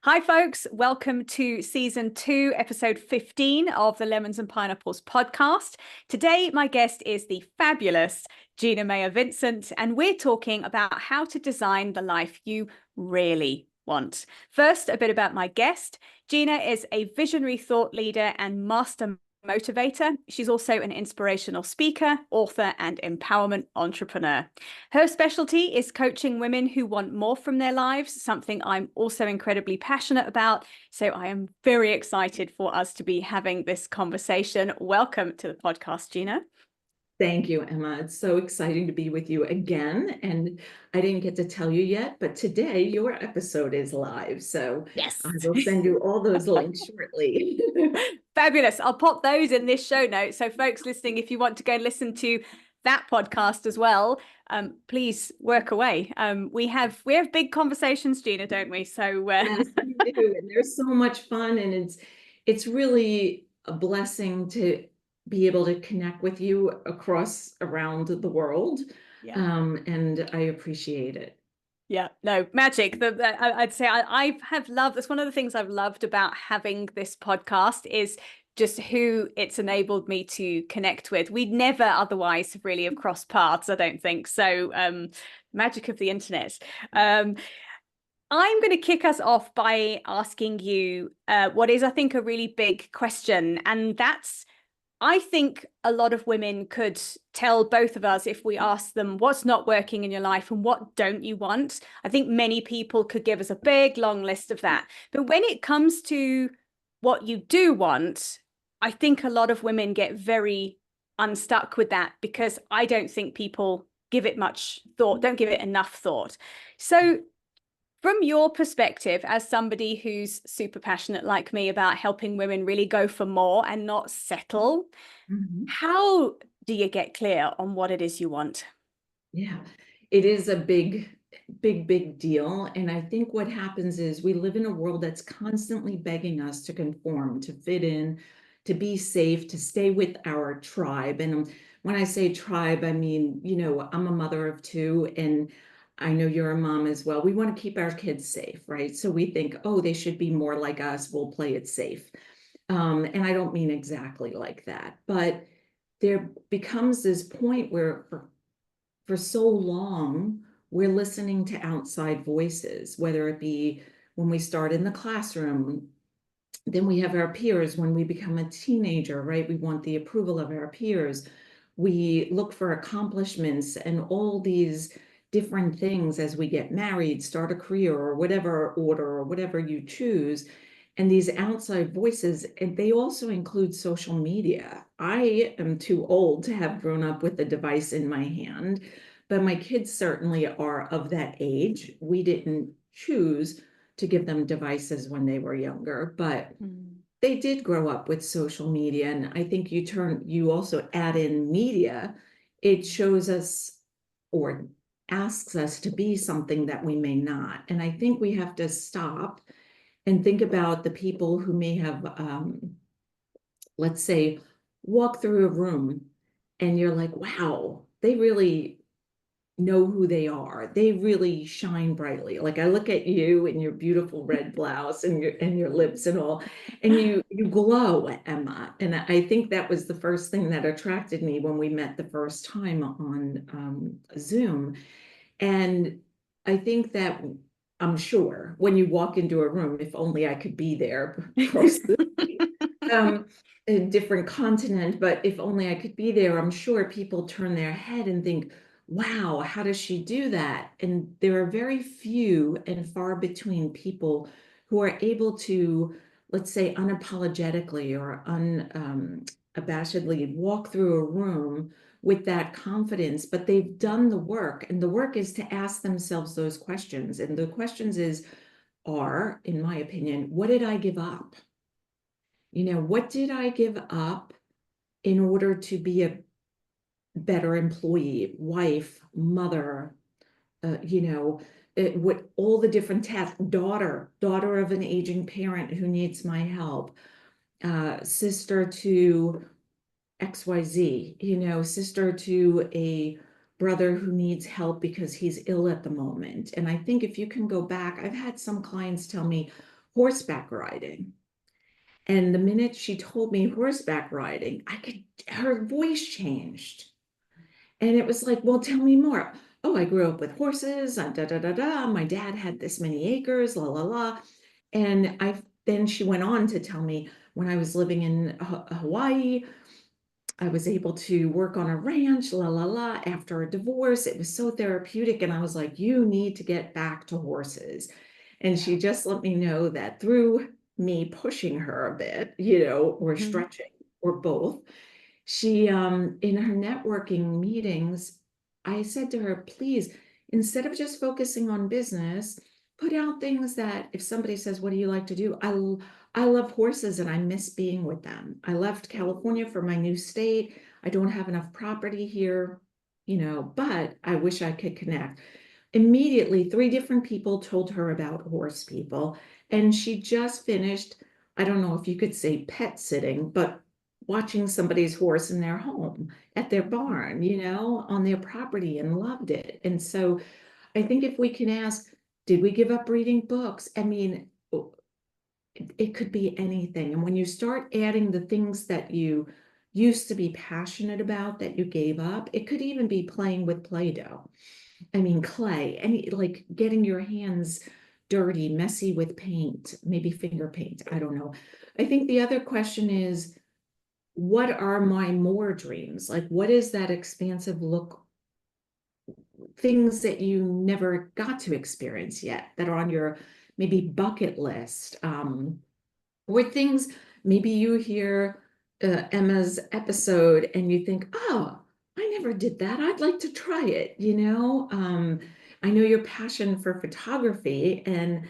Hi, folks. Welcome to season 2, episode 15 of the Lemons and Pineapples podcast. Today, my guest is the fabulous Gina Maier Vincent, and we're talking about how to design the life you really want. First, a bit about my guest. Gina is a visionary thought leader and master motivator. She's also an inspirational speaker, author, and empowerment entrepreneur. Her specialty is coaching women who want more from their lives, something I'm also incredibly passionate about. So I am very excited for us to be having this conversation. Welcome to the podcast, Gina. Thank you, Emma. It's so exciting to be with you again. And I didn't get to tell you yet, but today your episode is live. So Yes. I will send you all those links shortly. Fabulous. I'll pop those in this show note. So folks listening, if you want to go and listen to that podcast as well, please work away. We have big conversations, Gina, don't we? So Yes, we do. And they're so much fun. And it's really a blessing to be able to connect with you around the world. yeah. And I appreciate it. Yeah, no, magic. I'd say I have loved, that's one of the things I've loved about having this podcast is just who it's enabled me to connect with. We'd never otherwise really have crossed paths, I don't think. So magic of the internet. I'm going to kick us off by asking you what is, I think, a really big question. And that's, I think a lot of women could tell both of us if we asked them what's not working in your life and what don't you want. I think many people could give us a big, long list of that. But when it comes to what you do want, I think a lot of women get very unstuck with that because I don't think people give it much thought, don't give it enough thought. So from your perspective, as somebody who's super passionate like me about helping women really go for more and not settle, how do you get clear on what it is you want? Yeah, it is a big deal. And I think what happens is we live in a world that's constantly begging us to conform, to fit in, to be safe, to stay with our tribe. And when I say tribe, I mean, I'm a mother of two, and I know you're a mom as well. We want to keep our kids safe, right? So we think, oh, they should be more like us. We'll play it safe. And I don't mean exactly like that, but there becomes this point where for so long, we're listening to outside voices, whether it be when we start in the classroom, then we have our peers when we become a teenager, right? We want the approval of our peers. We look for accomplishments and all these different things as we get married, start a career, or whatever order or whatever you choose. And these outside voices, and they also include social media. I am too old to have grown up with a device in my hand, but my kids certainly are of that age. We didn't choose to give them devices when they were younger, but they did grow up with social media. And I think you also add in media, it shows us or asks us to be something that we may not. And I think we have to stop and think about the people who may have, let's say, walk through a room and you're like, wow, they really know who they are. They really shine brightly. Like I look at you in your beautiful red blouse and your lips and all, and you glow, Emma. And I think that was the first thing that attracted me when we met the first time on Zoom. And I think that I'm sure when you walk into a room, if only I could be there across a different continent, but if only I could be there, I'm sure people turn their head and think, wow, how does she do that? And there are very few and far between people who are able to, let's say, unapologetically or unabashedly walk through a room with that confidence, but they've done the work. And the work is to ask themselves those questions. And the questions are, in my opinion, what did I give up? What did I give up in order to be a better employee, wife, mother, what all the different tasks, daughter of an aging parent who needs my help, sister to XYZ, sister to a brother who needs help because he's ill at the moment. And I think if you can go back, I've had some clients tell me, horseback riding. And the minute she told me horseback riding, her voice changed. And it was like, well, tell me more. Oh, I grew up with horses, da da da da. My dad had this many acres, la la la. And then she went on to tell me when I was living in Hawaii, I was able to work on a ranch, la la la. After a divorce, it was so therapeutic. And I was like, you need to get back to horses. And she just let me know that through me pushing her a bit, or stretching, or both, she in her networking meetings, I said to her, please, instead of just focusing on business, put out things that if somebody says, what do you like to do? I love horses and I miss being with them. I left California for my new state. I don't have enough property here, but I wish I could connect. Immediately, 3 different people told her about horse people, and she just finished, I don't know if you could say pet sitting, but watching somebody's horse in their home, at their barn, on their property, and loved it. And so I think if we can ask, did we give up reading books? I mean, it could be anything. And when you start adding the things that you used to be passionate about that you gave up, it could even be playing with Play-Doh. I mean, clay, like getting your hands dirty, messy with paint, maybe finger paint. I don't know. I think the other question is, what are my more dreams? Like, what is that expansive look? Things that you never got to experience yet that are on your maybe bucket list, or things maybe you hear Emma's episode and you think, oh, I never did that. I'd like to try it. I know your passion for photography, and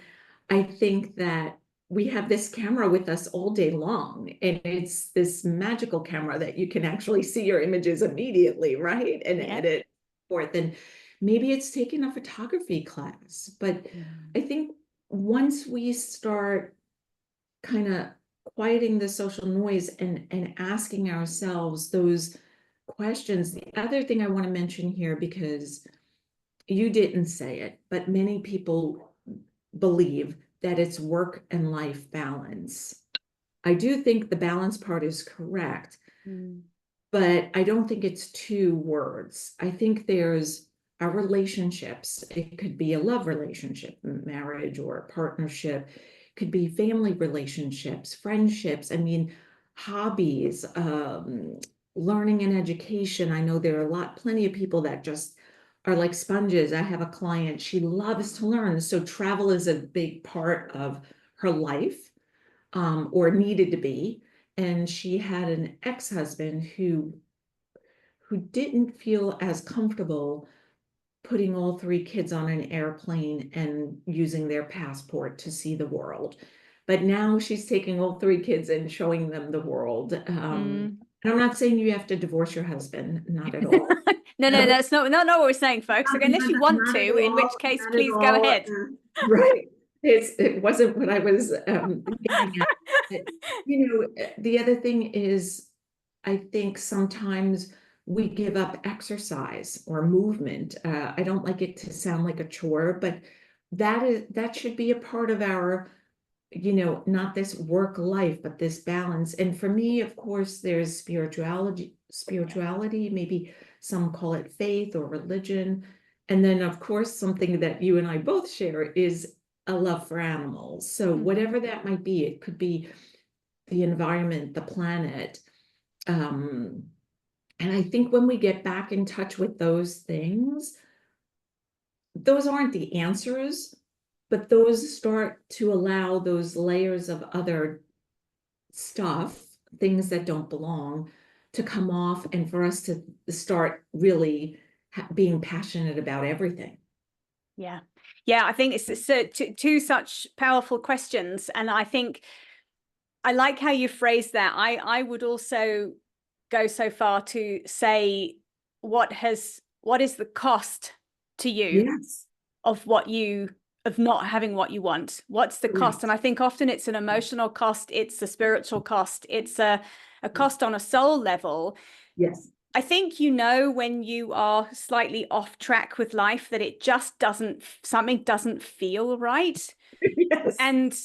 I think that we have this camera with us all day long, and it's this magical camera that you can actually see your images immediately, right? And edit forth. And maybe it's taking a photography class, but I think once we start kind of quieting the social noise and asking ourselves those questions. The other thing I want to mention here, because you didn't say it, but many people believe that it's work and life balance. I do think the balance part is correct, but I don't think it's 2 words. I think there's our relationships. It could be a love relationship, marriage, or a partnership. It could be family relationships, friendships. I mean, hobbies, learning and education. I know there are plenty of people that just are like sponges. I have a client, she loves to learn. So travel is a big part of her life, or needed to be. And she had an ex-husband who didn't feel as comfortable putting all 3 kids on an airplane and using their passport to see the world. But now she's taking all 3 kids and showing them the world. And I'm not saying you have to divorce your husband, not at all. No, that's not what we're saying, folks. Okay, unless you want to, in which case, please go ahead. Right. It wasn't what I was getting at. But, the other thing is, I think sometimes we give up exercise or movement. I don't like it to sound like a chore, but that should be a part of our, not this work life, but this balance. And for me, of course, there's spirituality, maybe some call it faith or religion. And then, of course, something that you and I both share is a love for animals. So whatever that might be, it could be the environment, the planet. And I think when we get back in touch with those things, those aren't the answers, but those start to allow those layers of other stuff, things that don't belong, to come off, and for us to start really being passionate about everything. Yeah, I think it's 2 such powerful questions. And I think I like how you phrased that. I would also go so far to say, what is the cost to you of not having what you want? What's the cost? And I think often it's an emotional cost, it's a spiritual cost, it's a cost on a soul level. Yes. I think when you are slightly off track with life, that it just something doesn't feel right. Yes. And,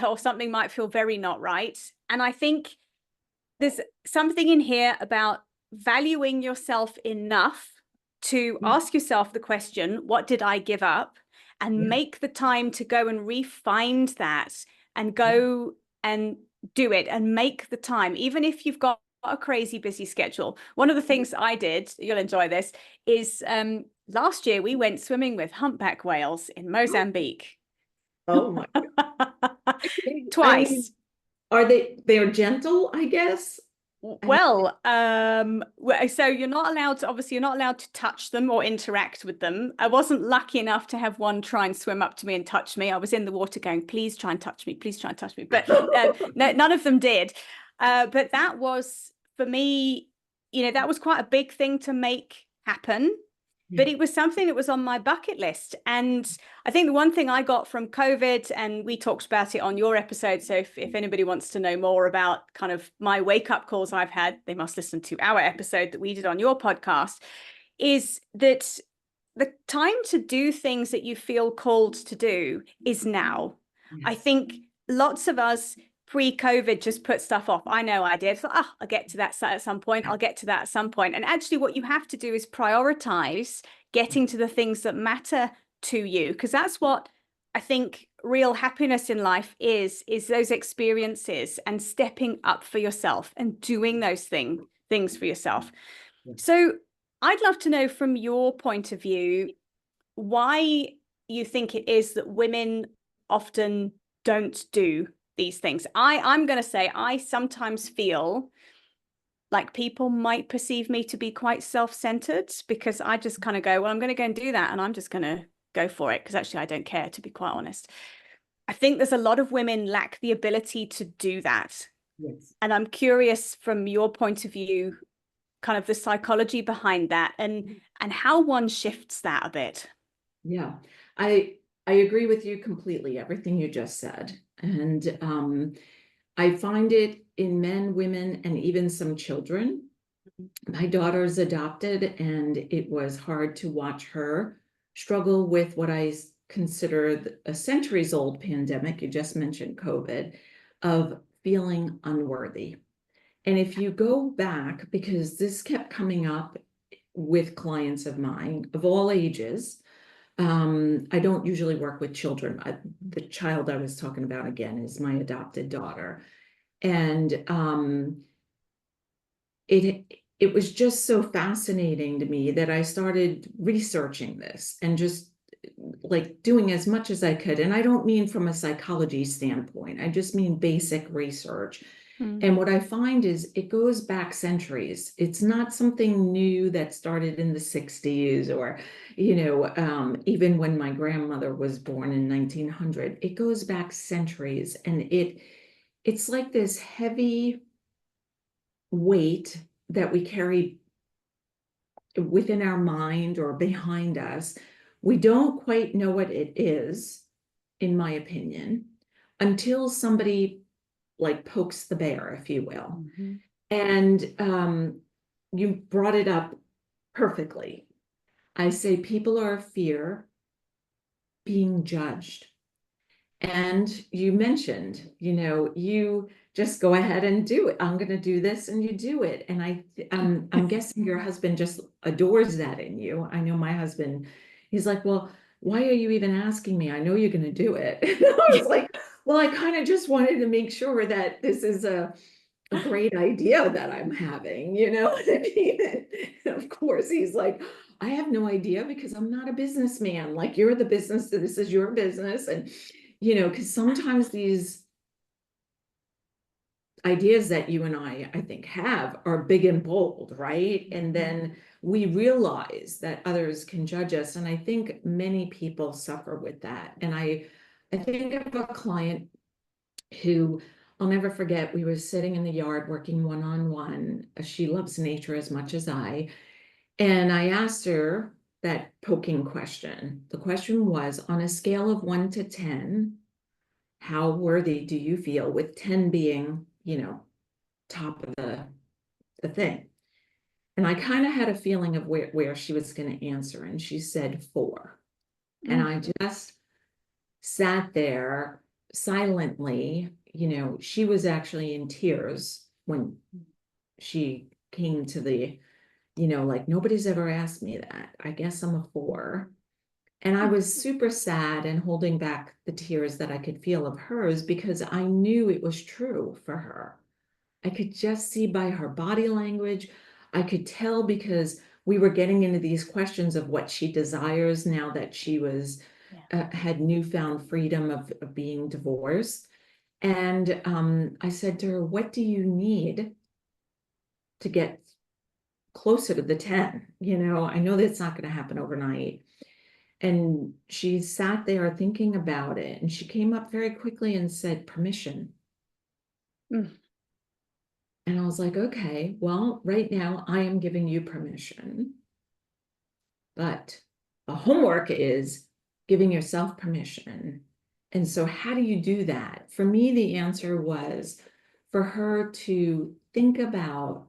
or something might feel very not right. And I think there's something in here about valuing yourself enough to ask yourself the question, what did I give up? And Yeah. make the time to go and refine that and Yeah. go and do it and make the time, even if you've got a crazy busy schedule. One of the things I did, you'll enjoy this, is last year we went swimming with humpback whales in Mozambique. Oh my I mean, Twice. they're gentle, I guess. I mean, Well, so you're not allowed to touch them or interact with them. I wasn't lucky enough to have one try and swim up to me and touch me. I was in the water going, please try and touch me, please try and touch me. But no, none of them did. But that was, for me, that was quite a big thing to make happen. But it was something that was on my bucket list. And I think the one thing I got from COVID, and we talked about it on your episode, so if anybody wants to know more about kind of my wake-up calls I've had, they must listen to our episode that we did on your podcast, is that the time to do things that you feel called to do is now. I yes. think lots of us pre-COVID just put stuff off. I know I did. So, I'll get to that at some point. I'll get to that at some point. And actually what you have to do is prioritize getting to the things that matter to you, because that's what I think real happiness in life is those experiences and stepping up for yourself and doing those things for yourself. So I'd love to know from your point of view why you think it is that women often don't do these things. I'm going to say I sometimes feel like people might perceive me to be quite self-centered, because I just kind of go, well, I'm going to go and do that and I'm just going to go for it, because actually I don't care, to be quite honest. I think there's a lot of women lack the ability to do that. Yes. And I'm curious from your point of view, kind of the psychology behind that and how one shifts that a bit. Yeah, I agree with you completely, everything you just said. And I find it in men, women, and even some children. My daughter's adopted, and it was hard to watch her struggle with what I consider a centuries-old pandemic. You just mentioned COVID, of feeling unworthy. And if you go back, because this kept coming up with clients of mine of all ages, I don't usually work with children. The child I was talking about again is my adopted daughter. And it was just so fascinating to me that I started researching this and just like doing as much as I could. And I don't mean from a psychology standpoint, I just mean basic research. And what I find is it goes back centuries. It's not something new that started in the 60s or, even when my grandmother was born in 1900. It goes back centuries, and it's like this heavy weight that we carry within our mind or behind us. We don't quite know what it is, in my opinion, until somebody like pokes the bear, if you will. And you brought it up perfectly. I say people are fear being judged. And you mentioned, you just go ahead and do it. I'm going to do this, and you do it. And I'm guessing your husband just adores that in you. I know my husband, he's like, well, why are you even asking me? I know you're going to do it. And I was like, well, I kind of just wanted to make sure that this is a great idea that I'm having, you know what I mean? And of course, he's like, I have no idea because I'm not a businessman. Like, you're the business, this is your business. And, because sometimes these ideas that you and I think have are big and bold, right? And then we realize that others can judge us. And I think many people suffer with that. And I think of a client who I'll never forget. We were sitting in the yard working one-on-one. She loves nature as much as I. And I asked her that poking question. The question was, on a scale of 1 to 10, how worthy do you feel, with 10 being, top of the thing. And I kind of had a feeling of where she was going to answer. And she said 4. And I just sat there silently. She was actually in tears when she came to the, like, nobody's ever asked me that. I guess I'm a 4. And I was super sad and holding back the tears that I could feel of hers because I knew it was true for her. I could just see by her body language. I could tell because we were getting into these questions of what she desires now that she was had newfound freedom of being divorced. And I said to her, what do you need to get closer to the 10? I know that's not going to happen overnight. And she sat there thinking about it, and she came up very quickly and said, permission. And I was like, okay, well, right now I am giving you permission. But the homework is giving yourself permission. And so how do you do that? For me, the answer was for her to think about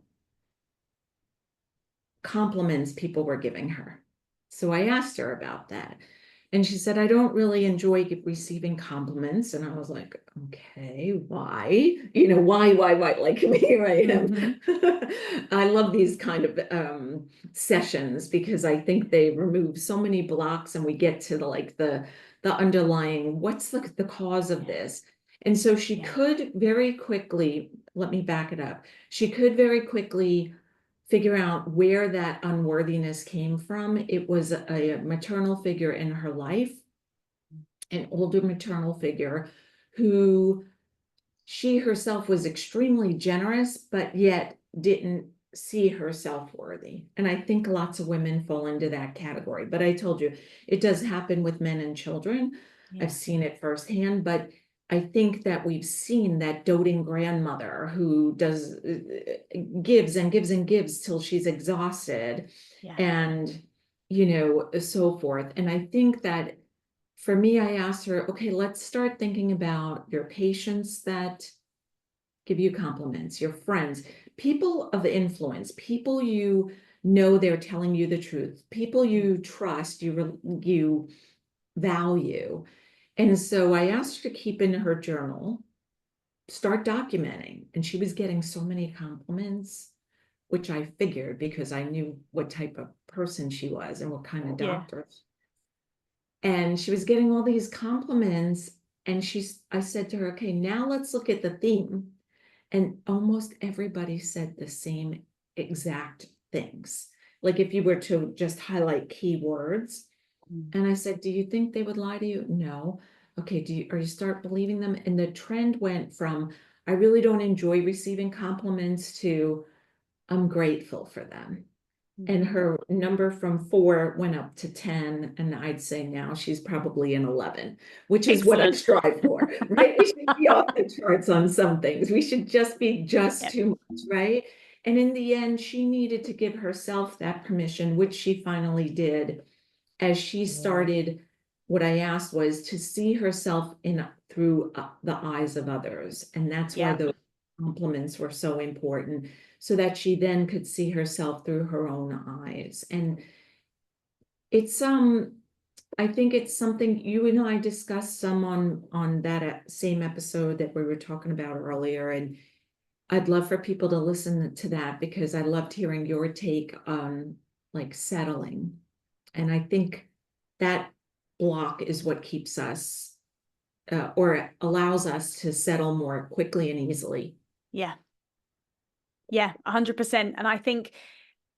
compliments people were giving her. So I asked her about that. And she said, I don't really enjoy receiving compliments. And I was like, okay, why? Why, like here I am. I love these kind of sessions because I think they remove so many blocks and we get to the underlying, what's the cause of this? And so she could very quickly, let me back it up. She could very quickly figure out where that unworthiness came from. It was a maternal figure in her life, an older maternal figure who she herself was extremely generous, but yet didn't see herself worthy. And I think lots of women fall into that category. But I told you, it does happen with men and children. I've seen it firsthand, but I think that we've seen that doting grandmother who gives and gives and gives till she's exhausted and, so forth. And I think that for me, I asked her, okay, let's start thinking about your patients that give you compliments, your friends, people of influence, people they're telling you the truth, people you trust, you value. And so I asked her to keep in her journal, start documenting. And she was getting so many compliments, which I figured because I knew what type of person she was and what kind of doctor. And she was getting all these compliments. And I said to her, okay, now let's look at the theme. And almost everybody said the same exact things. Like if you were to just highlight keywords. And I said, do you think they would lie to you? No. Okay, are you start believing them? And the trend went from, I really don't enjoy receiving compliments to, I'm grateful for them. And her number from 4 went up to 10. And I'd say now she's probably an 11, which is what I strive for, right? We should be off the charts on some things. We should just be too much, right? And in the end, she needed to give herself that permission, which she finally did as she started. What I asked was to see herself through the eyes of others. And that's why those compliments were so important, so that she then could see herself through her own eyes. And it's I think it's something you and I discussed some on that same episode that we were talking about earlier. And I'd love for people to listen to that because I loved hearing your take on like settling. And I think that block is what keeps us or allows us to settle more quickly and easily. Yeah. Yeah, 100%. And I think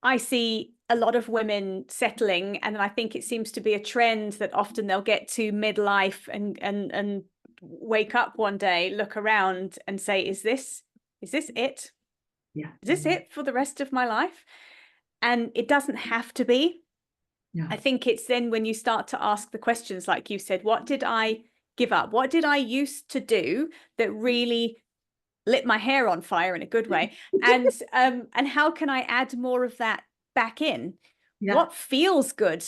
I see a lot of women settling, and I think it seems to be a trend that often they'll get to midlife and wake up one day, look around and say, is this it? Yeah. Is this it for the rest of my life? And it doesn't have to be. Yeah. I think it's then when you start to ask the questions, like you said, what did I give up? What did I used to do that really lit my hair on fire in a good way? And how can I add more of that back in? What feels good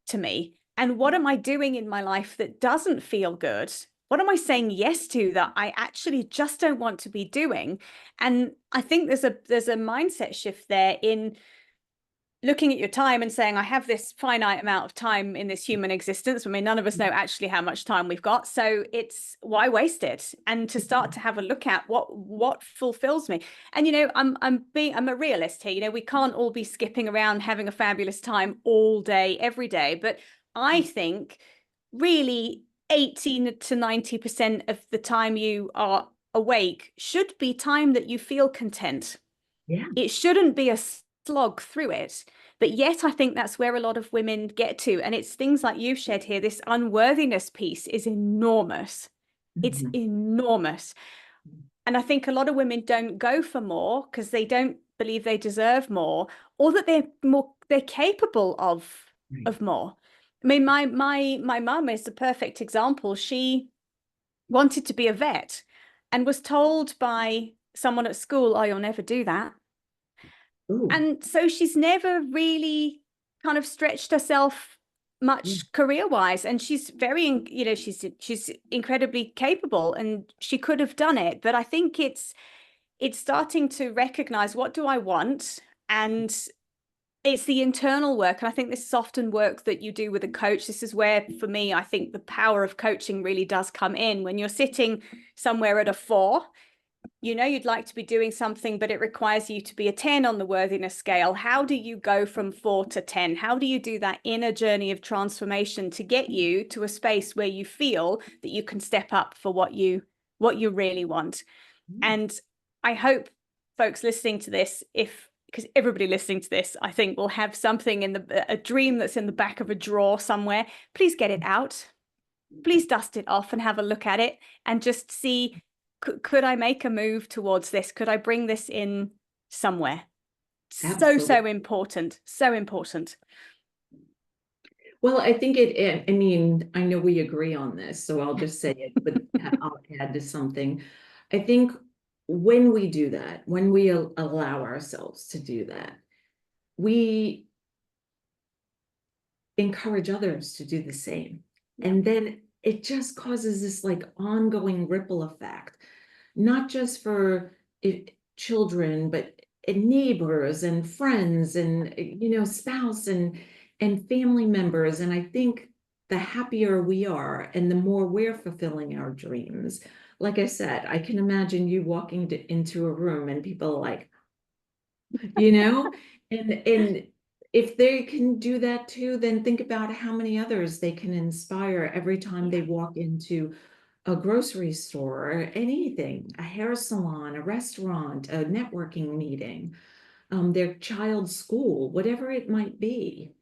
to me? And what am I doing in my life that doesn't feel good? What am I saying yes to that I actually just don't want to be doing? And I think there's a mindset shift there in looking at your time and saying, I have this finite amount of time in this human existence. I mean, none of us know actually how much time we've got. So it's why waste it? And to start to have a look at what fulfills me. And, you know, I'm a realist here. You know, we can't all be skipping around having a fabulous time all day, every day. But I think really 18 to 90% of the time you are awake should be time that you feel content. Yeah. It shouldn't be a slog through it. But yet I think that's where a lot of women get to. And it's things like you've shared here. This unworthiness piece is enormous. It's Mhm. enormous. And I think a lot of women don't go for more because they don't believe they deserve more, or that they're capable Right. of more. I mean, my mum is the perfect example. She wanted to be a vet and was told by someone at school, oh, you'll never do that. Ooh, And so she's never really kind of stretched herself yeah. much career wise. And she's very, you know, she's incredibly capable and she could have done it. But I think it's starting to recognize, what do I want? And it's the internal work. And I think this is often work that you do with a coach. This is where, for me, I think the power of coaching really does come in. When you're sitting somewhere at a 4, you know you'd like to be doing something, but it requires you to be a 10 on the worthiness scale. How do you go from 4 to 10? How do you do that inner journey of transformation to get you to a space where you feel that you can step up for what you really want? And I hope folks listening to this, because everybody listening to this, I think, will have something in a dream that's in the back of a drawer somewhere. Please get it out. Please dust it off and have a look at it and just see, could I make a move towards this? Could I bring this in somewhere? So Absolutely. important. So important. Well, I think I mean, I know we agree on this, so I'll just say it, but I'll add to something. I think when we do that, when we allow ourselves to do that, we encourage others to do the same. Yeah. And then it just causes this like ongoing ripple effect, not just for children, but neighbors and friends and spouse and family members. And I think the happier we are and the more we're fulfilling our dreams. Like I said, I can imagine you walking into a room and people are like, you know, and if they can do that too, then think about how many others they can inspire every time Yeah. they walk into a grocery store or anything, a hair salon, a restaurant, a networking meeting, their child's school, whatever it might be.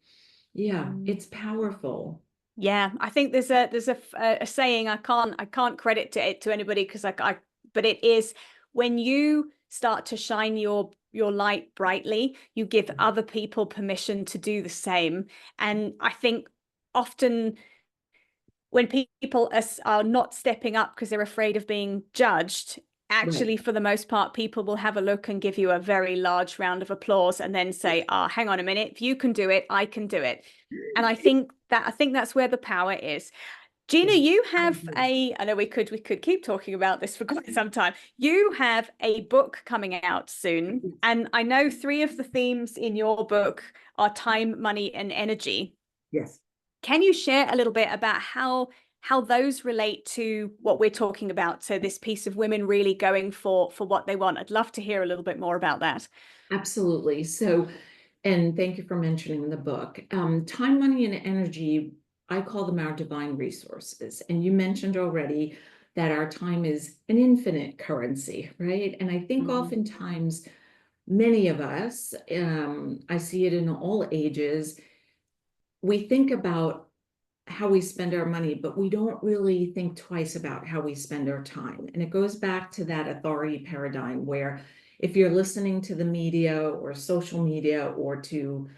Yeah, Mm. it's powerful. Yeah, I think there's a saying, I can't credit it to anybody because but it is, when you start to shine your light brightly, you give other people permission to do the same. And I think often when people are not stepping up because they're afraid of being judged, Right. actually, for the most part, people will have a look and give you a very large round of applause and then say, hang on a minute, if you can do it, I can do it. And I think that's where the power is. Gina, Yeah. you I have agree. I know we could keep talking about this for quite some time. You have a book coming out soon, and I know 3 of the themes in your book are time, money, and energy. Yes. Can you share a little bit about how those relate to what we're talking about? So this piece of women really going for what they want. I'd love to hear a little bit more about that. Absolutely. So, and thank you for mentioning the book. Time, money, and energy, I call them our divine resources. And you mentioned already that our time is an infinite currency, right? And I think Mm. oftentimes many of us, I see it in all ages, we think about how we spend our money, but we don't really think twice about how we spend our time. And it goes back to that authority paradigm where if you're listening to the media or social media or to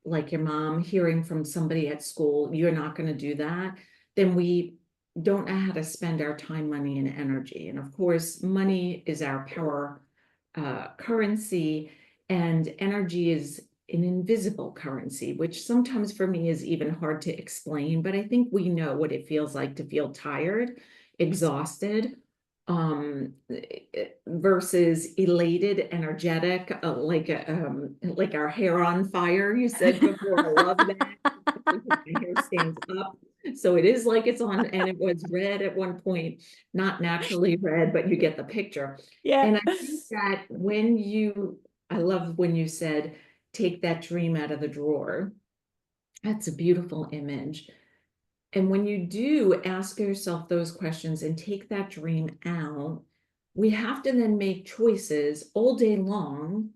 like your mom hearing from somebody at school, you're not going to do that, then we don't know how to spend our time, money, and energy. And of course, money is our power currency, and energy is an invisible currency, which sometimes for me is even hard to explain. But I think we know what it feels like to feel tired, Yes. exhausted, versus elated, energetic, like our hair on fire, you said before. I love that. Because my hair stands up. So it is like it's on, and it was red at one point, not naturally red, but you get the picture. Yeah. And I think that I love when you said, take that dream out of the drawer. That's a beautiful image. And when you do ask yourself those questions and take that dream out, we have to then make choices all day long.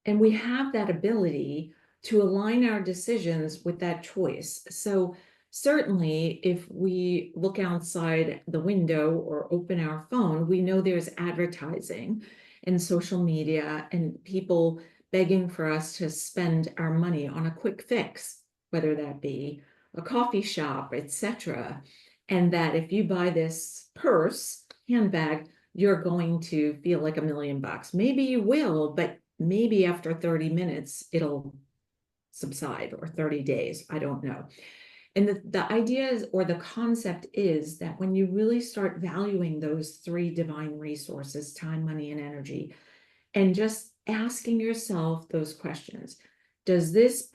And we have that ability to align our decisions with that choice. So certainly if we look outside the window or open our phone, we know there's advertising and social media and people begging for us to spend our money on a quick fix, whether that be a coffee shop, etc. And that if you buy this purse, handbag, you're going to feel like $1,000,000. Maybe you will, but maybe after 30 minutes, it'll subside, or 30 days. I don't know. And the idea is, or the concept is, that when you really start valuing those three divine resources, time, money, and energy, and just asking yourself those questions, does this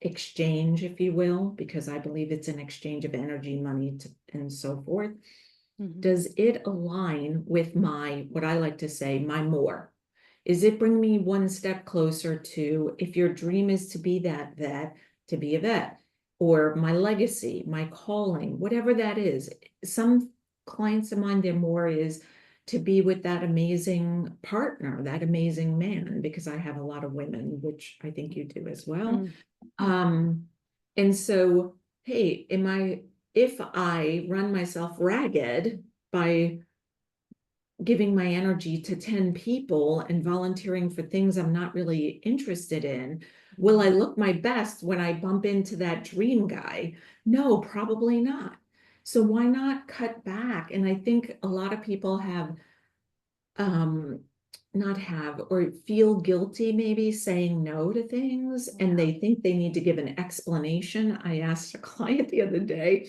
exchange, if you will, because I believe it's an exchange of energy, money, and so forth, does it align with what I like to say, my more? Is it bring me one step closer to, if your dream is to be that vet, to be a vet, or my legacy, my calling, whatever that is. Some clients of mine, their more is to be with that amazing partner, that amazing man, because I have a lot of women, which I think you do as well. And so, hey, if I run myself ragged by giving my energy to 10 people and volunteering for things I'm not really interested in, will I look my best when I bump into that dream guy? No, probably not. So why not cut back? And I think a lot of people not have, or feel guilty maybe saying no to things, and they think they need to give an explanation. I asked a client the other day,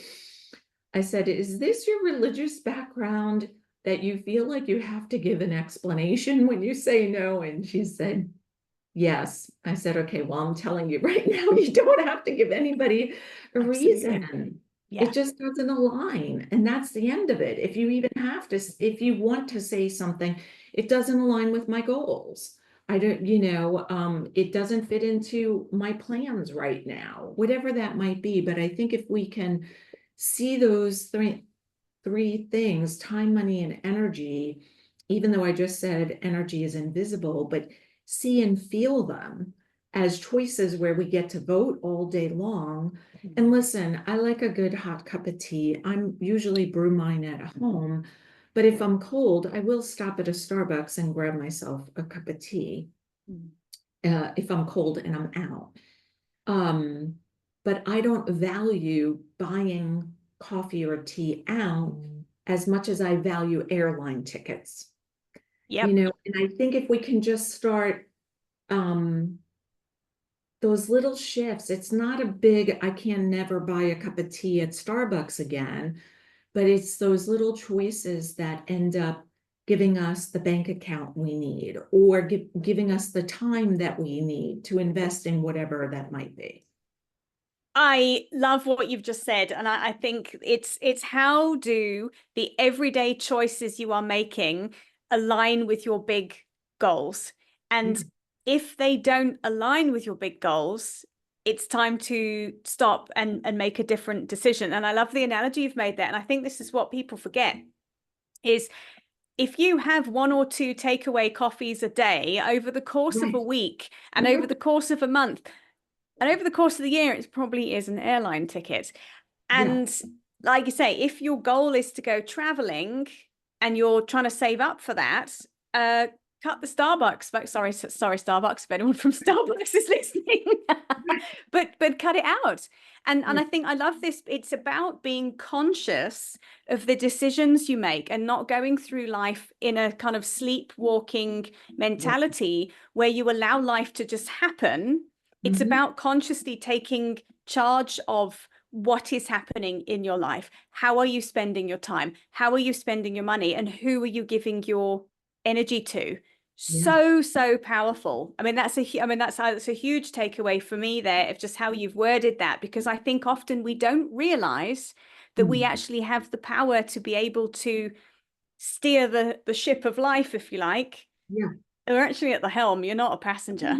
I said, is this your religious background that you feel like you have to give an explanation when you say no? And she said, yes. I said, okay, well, I'm telling you right now, you don't have to give anybody a reason. Yeah. It just doesn't align. And that's the end of it. If you want to say something, it doesn't align with my goals. I don't, it doesn't fit into my plans right now, whatever that might be. But I think if we can see those three things, time, money, and energy, even though I just said energy is invisible, but see and feel them as choices where we get to vote all day long. And listen, I like a good hot cup of tea. I'm usually brew mine at home, but if I'm cold, I will stop at a Starbucks and grab myself a cup of tea if I'm cold and I'm out. But I don't value buying coffee or tea out as much as I value airline tickets. And I think if we can just start those little shifts, it's not a big, I can never buy a cup of tea at Starbucks again, but it's those little choices that end up giving us the bank account we need, or giving us the time that we need to invest in whatever that might be. I love what you've just said. And I think it's how do the everyday choices you are making align with your big goals? And if they don't align with your big goals, it's time to stop and make a different decision. And I love the analogy you've made there. And I think this is what people forget is, if you have 1 or 2 takeaway coffees a day over the course of a week, and over the course of a month, and over the course of the year, it probably is an airline ticket. And like you say, if your goal is to go traveling and you're trying to save up for that, cut the Starbucks back. Sorry, Starbucks, if anyone from Starbucks is listening, but cut it out. And I think I love this. It's about being conscious of the decisions you make and not going through life in a kind of sleepwalking mentality where you allow life to just happen. It's about consciously taking charge of what is happening in your life. How are you spending your time? How are you spending your money? And who are you giving your energy to? Yeah. So powerful. I mean, that's a huge takeaway for me there of just how you've worded that, because I think often we don't realize that we actually have the power to be able to steer the ship of life, if you like. Yeah. You're actually at the helm. You're not a passenger.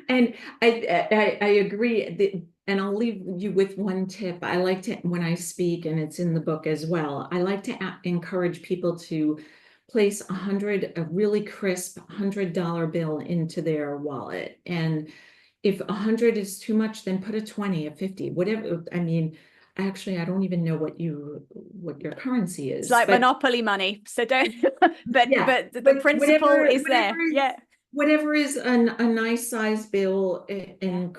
And I agree. And I'll leave you with one tip. I like to, when I speak, and it's in the book as well, I like to encourage people to place a really crisp $100 bill into their wallet. And if 100 is too much, then put a 20, a 50, whatever. I mean, actually, I don't even know what your currency It's is, like but monopoly money. So don't, yeah, but the principle is there. Yeah. whatever is a nice size bill and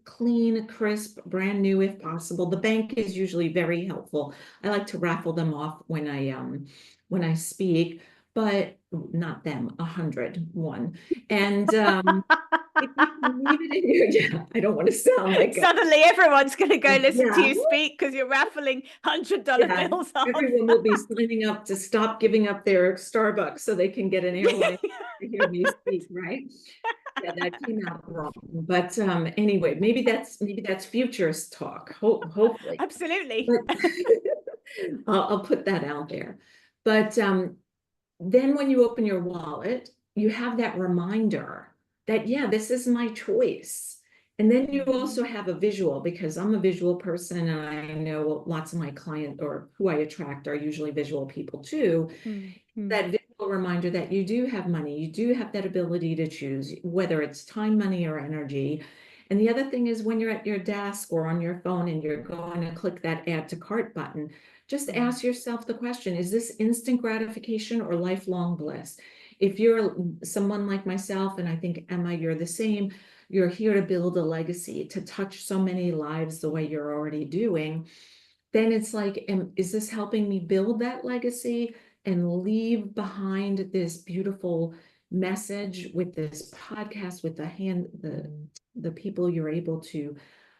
clean, crisp, brand new if possible. The bank is usually very helpful. I like to raffle them off when I speak, but not them, 101. And if you can leave it in your, yeah, I don't want to sound like Suddenly everyone's going to go listen to yeah. you speak because you're raffling $100 Yeah, bills off. everyone will be signing up to stop giving up their Starbucks so they can get an airline to hear me speak, right? Yeah, that came out wrong. But anyway, maybe that's futures talk, hopefully. Absolutely. But I'll put that out there. But then when you open your wallet, you have that reminder that, yeah, this is my choice. And then you also have a visual, because I'm a visual person and I know lots of my clients or who I attract are usually visual people too. That visual reminder that you do have money, you do have that ability to choose, whether it's time, money, or energy. And the other thing is when you're at your desk or on your phone and you're going to click that add to cart button, just ask yourself the question, is this instant gratification or lifelong bliss? If you're someone like myself, and I think, Emma, you're the same, you're here to build a legacy, to touch so many lives the way you're already doing, then it's like, is this helping me build that legacy and leave behind this beautiful message with this podcast, with the people you're able to,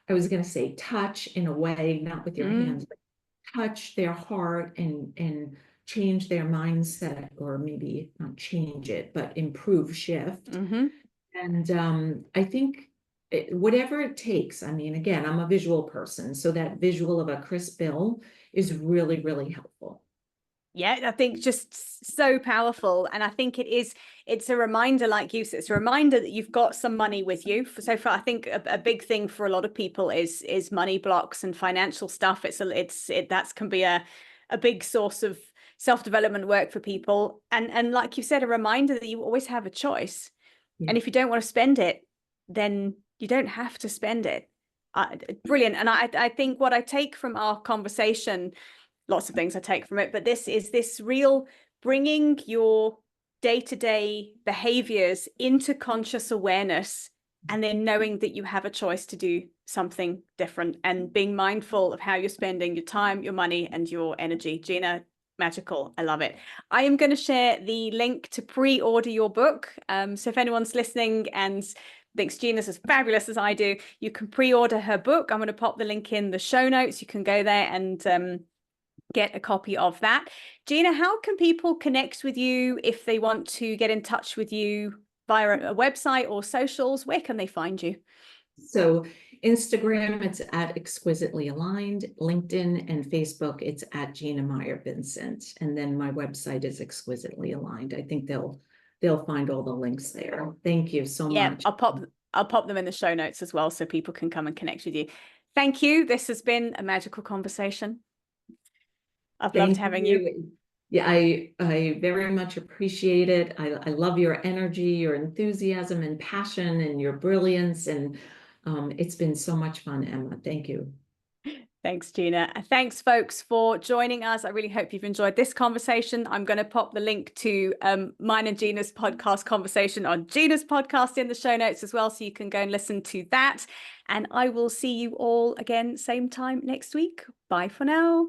I was going to say touch in a way, not with your hands, but touch their heart and change their mindset, or maybe not change it, but improve, shift. And I think whatever it takes, I mean, again, I'm a visual person, so that visual of a crisp bill is really, really helpful. Yeah, I think just so powerful. And I think it's a reminder, like you said, it's a reminder that you've got some money with you. So far, I think a big thing for a lot of people is money blocks and financial stuff. That can be a big source of self-development work for people. And like you said, a reminder that you always have a choice. Yeah. And if you don't want to spend it, then you don't have to spend it. Brilliant. And I think what I take from our conversation, lots of things I take from it, but this real bringing your day-to-day behaviors into conscious awareness, and then knowing that you have a choice to do something different, and being mindful of how you're spending your time, your money, and your energy. Gina, magical. I love it. I am going to share the link to pre-order your book. So if anyone's listening and thinks Gina's as fabulous as I do, you can pre-order her book. I'm going to pop the link in the show notes. You can go there and get a copy of that. Gina, how can people connect with you if they want to get in touch with you via a website or socials? Where can they find you? So Instagram, it's at Exquisitely Aligned. LinkedIn and Facebook, it's at Gina Maier Vincent. And then my website is Exquisitely Aligned. I think they'll find all the links there. Thank you so much. I'll pop them in the show notes as well, so people can come and connect with you. Thank you. This has been a magical conversation. I've loved having you. Yeah, I very much appreciate it. I love your energy, your enthusiasm and passion and your brilliance. And it's been so much fun, Emma. Thank you. Thanks, Gina. Thanks, folks, for joining us. I really hope you've enjoyed this conversation. I'm going to pop the link to mine and Gina's podcast conversation on Gina's podcast in the show notes as well, so you can go and listen to that. And I will see you all again same time next week. Bye for now.